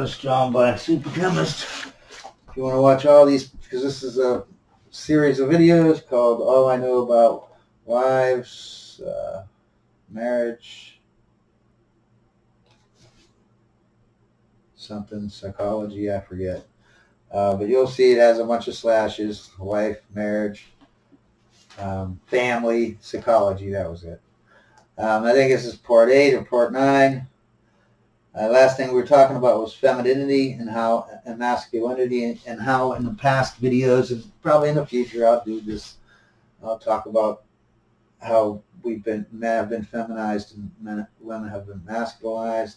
Strong Black Super Chemist. If you want to watch all these, because this is a series of videos called All I Know About Wives, Marriage, something, psychology, I forget. But you'll see it has a bunch of slashes: wife, marriage, family, psychology, that was it. I think this is part 8 or part 9. Last thing we were talking about was femininity and masculinity, and how in the past videos and probably in the future I'll do this. I'll talk about how men have been feminized and women have been masculinized.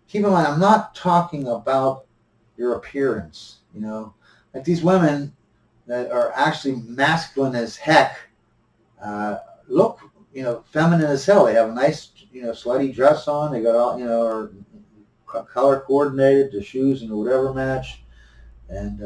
Keep in mind, I'm not talking about your appearance. Like these women that are actually masculine as heck look, feminine as hell. They have a nice, slutty dress on. They got all, or color coordinated, the shoes and whatever match, and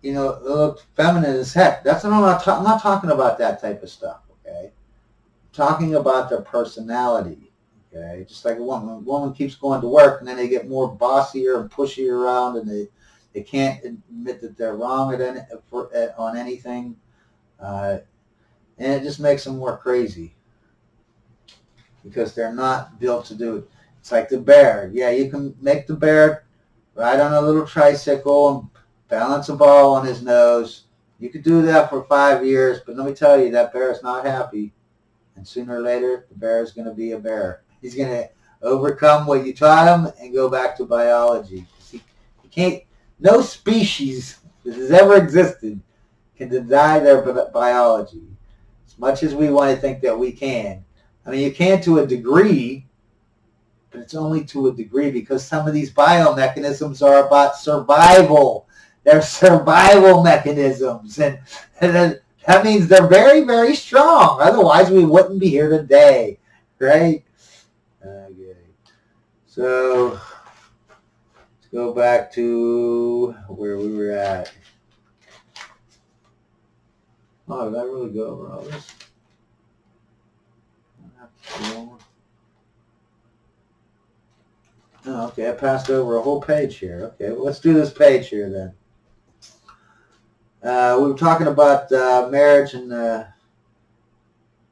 look feminine as heck. I'm not talking about that type of stuff. Okay, I'm talking about their personality. Okay, just like a woman keeps going to work and then they get more bossier and pushier around, and they can't admit that they're wrong on anything, and it just makes them more crazy, because they're not built to do it. It's like the bear. Yeah, you can make the bear ride on a little tricycle and balance a ball on his nose. You could do that for 5 years, but let me tell you, that bear is not happy. And sooner or later, the bear is going to be a bear. He's going to overcome what you taught him and go back to biology. He can't. No species that has ever existed can deny their biology, as much as we want to think that we can. I mean, you can to a degree, but it's only to a degree, because some of these biomechanisms are about survival. They're survival mechanisms, and that means they're very, very strong. Otherwise, we wouldn't be here today, right? Okay. So let's go back to where we were at. Oh, did I really go over all this? Oh, okay, I passed over a whole page here. Okay, well, let's do this page here then. We were talking about marriage and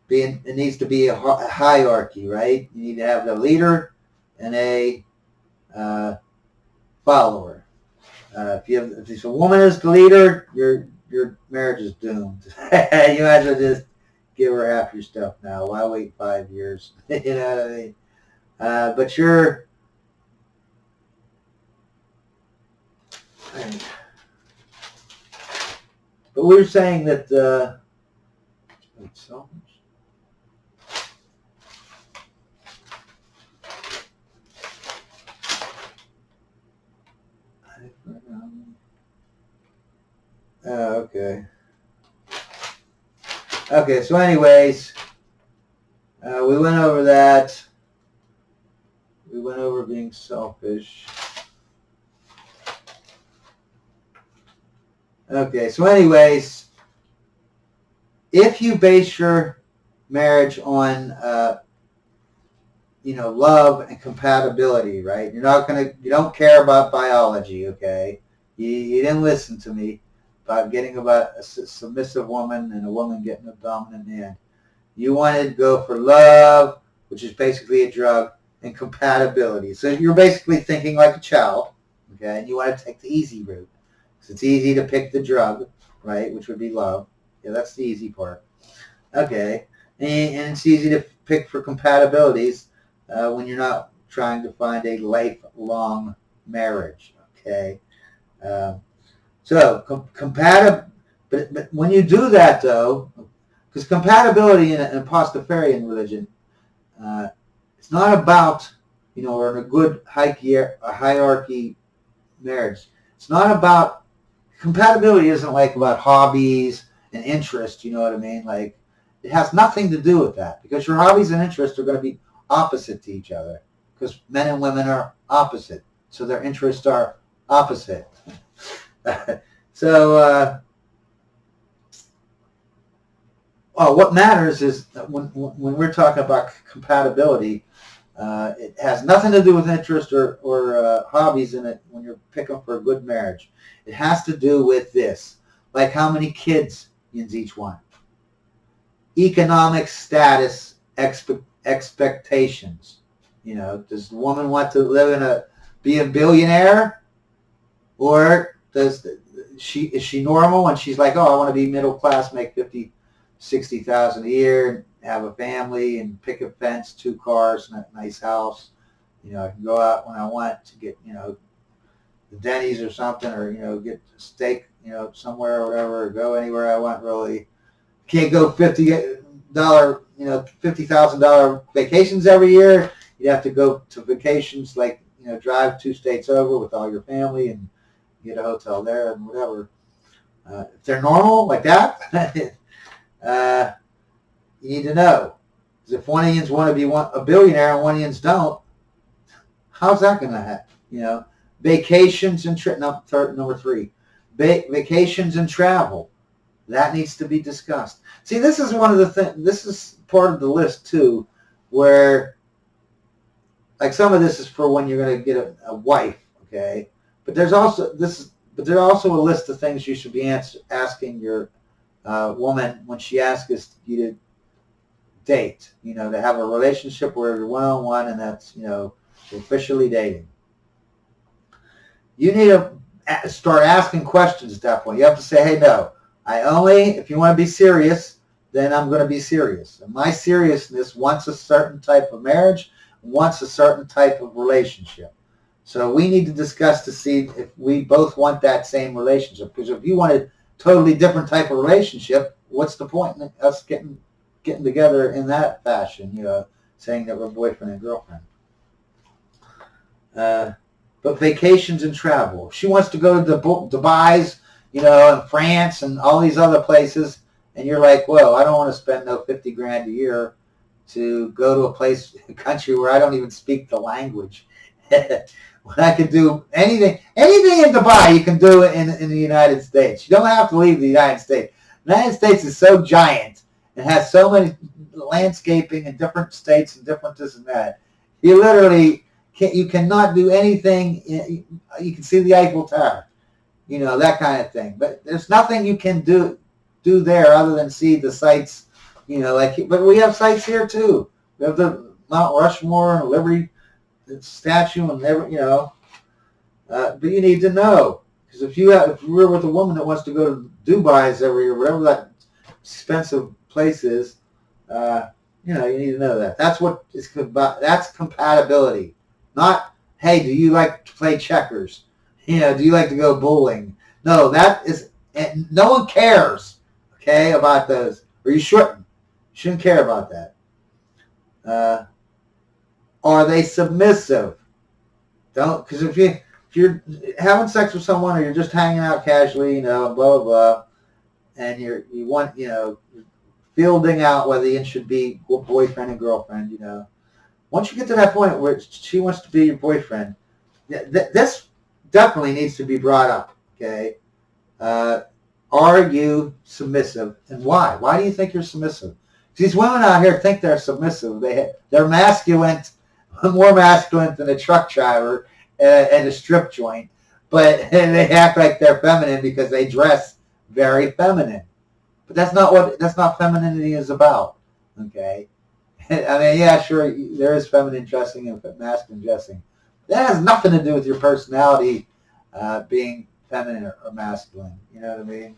it needs to be a hierarchy, right? You need to have the leader and a follower. If a woman is the leader, your marriage is doomed. You might as well just give her half your stuff now. Why wait 5 years? You know what I mean? But you're... But we're saying that... okay. Okay, so anyways, we went over that. We went over being selfish. Okay, so anyways, if you base your marriage on, love and compatibility, right? You don't care about biology, okay? You didn't listen to me about a submissive woman and a woman getting a dominant man. You wanted to go for love, which is basically a drug, and compatibility. So you're basically thinking like a child, okay? And you want to take the easy route. Because it's easy to pick the drug, right, which would be love. Yeah, that's the easy part. Okay. And it's easy to pick for compatibilities when you're not trying to find a lifelong marriage, okay? But when you do that, though, because compatibility in a Pastafarian religion, it's not about, or in a good hierarchy marriage, it's not about, compatibility isn't like about hobbies and interests, you know what I mean? Like, it has nothing to do with that, because your hobbies and interests are going to be opposite to each other, because men and women are opposite, so their interests are opposite. So, what matters is that when we're talking about compatibility, It has nothing to do with interest or hobbies in it when you're picking for a good marriage. It has to do with this, like how many kids is each one, economic status, expectations. Does the woman want to be a billionaire, or is she normal and she's like, oh, I want to be middle class, make 50, 60,000 a year, and have a family and pick a fence, 2 cars, and a nice house. I can go out when I want to get, the Denny's or something, or, get a steak, somewhere or whatever, or go anywhere I want really. Can't go $50,000, $50,000 vacations every year. You'd have to go to vacations like, drive 2 states over with all your family and get a hotel there and whatever. If they're normal like that, you need to know. Because if one of you want to be a billionaire and one of you don't, how's that going to happen? Vacations and number 3, vacations and travel. That needs to be discussed. See, this is one of the things. This is part of the list too, where like some of this is for when you're going to get a wife, okay? But there's also a list of things you should be asking your woman when she asks you to date. To have a relationship where you're one-on-one, and that's officially dating. You need to start asking questions at that point. You have to say, hey, no, if you want to be serious, then I'm going to be serious. And my seriousness wants a certain type of marriage, wants a certain type of relationship. So we need to discuss to see if we both want that same relationship. Because if you want a totally different type of relationship, what's the point in us getting together in that fashion, saying that we're boyfriend and girlfriend? But vacations and travel. If she wants to go to Dubai's, and France and all these other places, and you're like, well, I don't want to spend no $50,000 a year to go to a country where I don't even speak the language. When I could do anything in Dubai, you can do it in the United States. You don't have to leave the United States. The United States is so giant and has so many landscaping in different states and different this and that. You literally you cannot do anything. You can see the Eiffel Tower, that kind of thing. But there's nothing you can do there other than see the sights, but we have sights here too. We have the Mount Rushmore and Liberty statue and but you need to know, because if you're with a woman that wants to go to Dubai's every year, whatever that expensive place is, you need to know that. That's what it's about. That's compatibility. Not, hey, do you like to play checkers? Do you like to go bowling? No, that is, no one cares, okay, about those. Or you shouldn't. You shouldn't care about that. Are they submissive? Don't, because if you're having sex with someone, or you're just hanging out casually, blah, blah, blah, and you want, fielding out whether you should be boyfriend and girlfriend, once you get to that point where she wants to be your boyfriend, this definitely needs to be brought up, okay? Are you submissive, and why? Why do you think you're submissive? These women out here think they're submissive. They're masculine, more masculine than a truck driver and a strip joint, but they act like they're feminine because they dress very feminine. But that's not femininity is about, okay? I mean, yeah, sure, there is feminine dressing and masculine dressing. That has nothing to do with your personality being feminine or masculine. You know what I mean?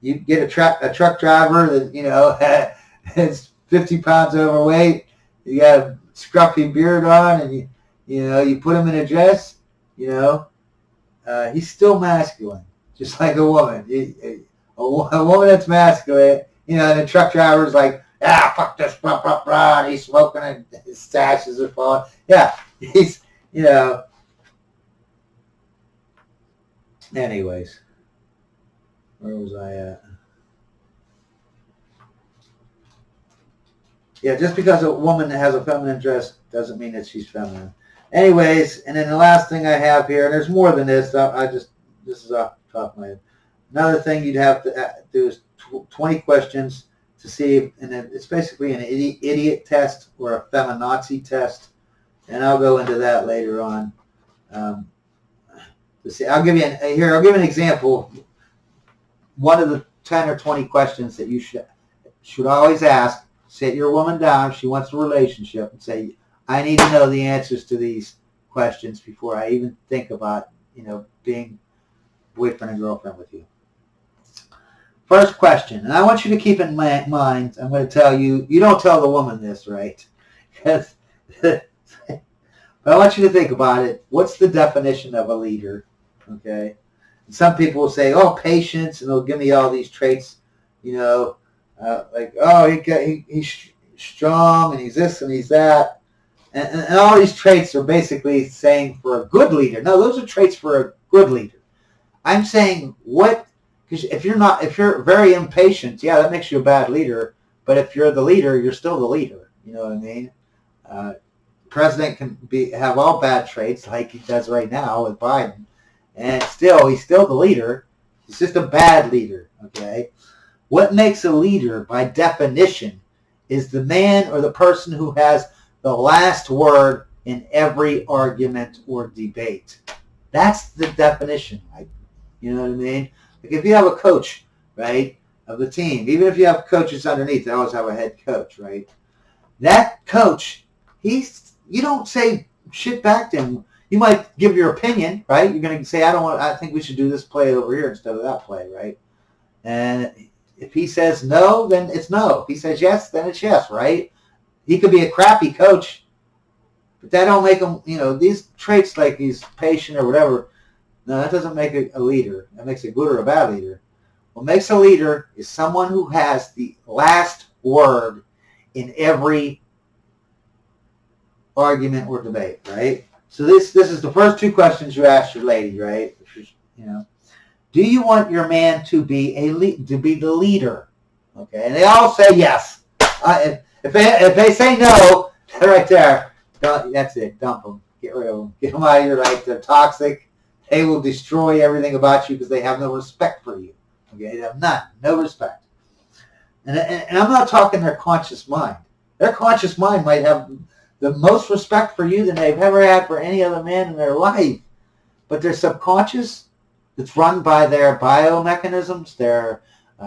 You get a truck driver that, is 50 pounds overweight, you got a scruffy beard on, and you put him in a dress, he's still masculine, just like a woman. A woman that's masculine, and the truck driver's like, fuck this, blah, blah, blah, and he's smoking and his stashes are falling. Yeah, he's, anyways, where was I at? Yeah, just because a woman has a feminine dress doesn't mean that she's feminine. Anyways, and then the last thing I have here, and there's more than this, this is off the top of my head. Another thing you'd have to do is 20 questions to see, and it's basically an idiot test or a feminazi test, and I'll go into that later on. Let's see, I'll give you an example. One of the 10 or 20 questions that you should always ask. Sit your woman down if she wants a relationship and say, I need to know the answers to these questions before I even think about, being boyfriend and girlfriend with you. First question, and I want you to keep in mind, I'm going to tell you, you don't tell the woman this, right? But I want you to think about it. What's the definition of a leader? Okay. And some people will say, patience, and they'll give me all these traits, he's strong, and he's this, and he's that. And all these traits are basically saying for a good leader. No, those are traits for a good leader. I'm saying because if you're very impatient, yeah, that makes you a bad leader. But if you're the leader, you're still the leader. You know what I mean? President can have all bad traits like he does right now with Biden. And he's still the leader. He's just a bad leader, okay? What makes a leader, by definition, is the man or the person who has the last word in every argument or debate. That's the definition, right? You know what I mean? Like if you have a coach, right, of the team, even if you have coaches underneath, they always have a head coach, right? That coach, you don't say shit back to him. You might give your opinion, right? You're going to say, I think we should do this play over here instead of that play, right? And if he says no, then it's no. If he says yes, then it's yes, right? He could be a crappy coach, but that don't make him, these traits like he's patient or whatever, no, that doesn't make a leader. That makes a good or a bad leader. What makes a leader is someone who has the last word in every argument or debate, right? So this is the first two questions you ask your lady, right? Do you want your man to be the leader? Okay, and they all say yes. If they say no, they're right there. That's it. Dump them. Get rid of them. Get them out of your life. They're toxic. They will destroy everything about you because they have no respect for you. Okay, they have none. No respect. And I'm not talking their conscious mind. Their conscious mind might have the most respect for you than they've ever had for any other man in their life. But their subconscious, it's run by their biomechanisms, their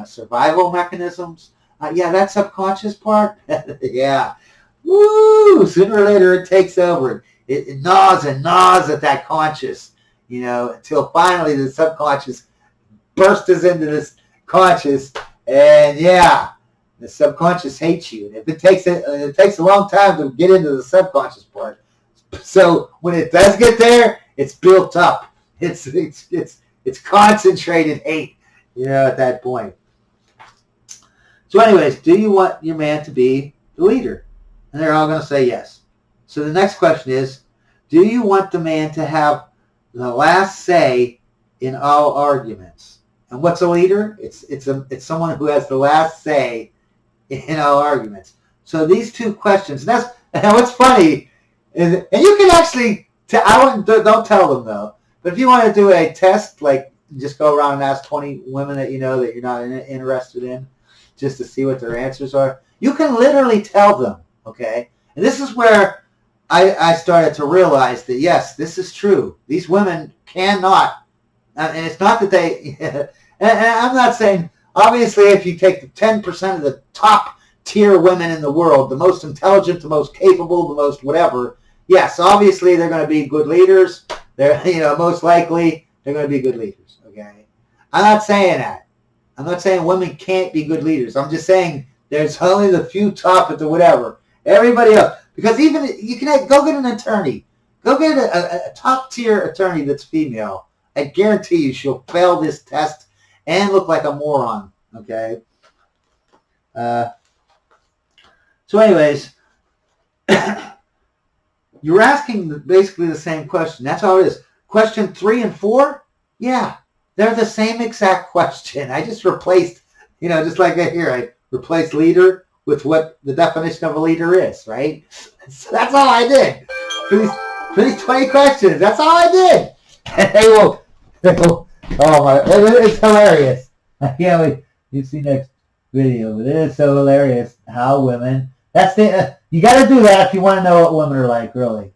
survival mechanisms. That subconscious part, yeah. Woo! Sooner or later it takes over. It gnaws and gnaws at that conscious, until finally the subconscious bursts into this conscious, and the subconscious hates you. And if it takes a long time to get into the subconscious part. So when it does get there, it's built up. It's concentrated hate, at that point. So anyways, do you want your man to be the leader? And they're all going to say yes. So the next question is, do you want the man to have the last say in all arguments? And what's a leader? It's someone who has the last say in all arguments. So these two questions, and what's funny is, and you can actually, don't tell them though, but if you want to do a test, like just go around and ask 20 women that you know that you're not interested in, just to see what their answers are, you can literally tell them, okay? And this is where I started to realize that, yes, this is true. These women cannot, and it's not that they, and I'm not saying, obviously, if you take the 10% of the top tier women in the world, the most intelligent, the most capable, the most whatever, yes, obviously they're going to be good leaders. They're, most likely they're going to be good leaders, okay? I'm not saying that. I'm not saying women can't be good leaders. I'm just saying there's only the few top at the whatever. Everybody else. Because even, you can go get an attorney. Go get a top tier attorney that's female. I guarantee you she'll fail this test and look like a moron, okay? So anyways, you're asking basically the same question. That's all it is. Question 3 and 4, yeah, they're the same exact question. I just replaced, just like here, I replaced leader with what the definition of a leader is, right? So that's all I did. For these 20 questions, that's all I did. And they will, oh my, it's hilarious. I can't wait. You see next. video, but it is so hilarious how women. That's the you got to do that if you want to know what women are like, really.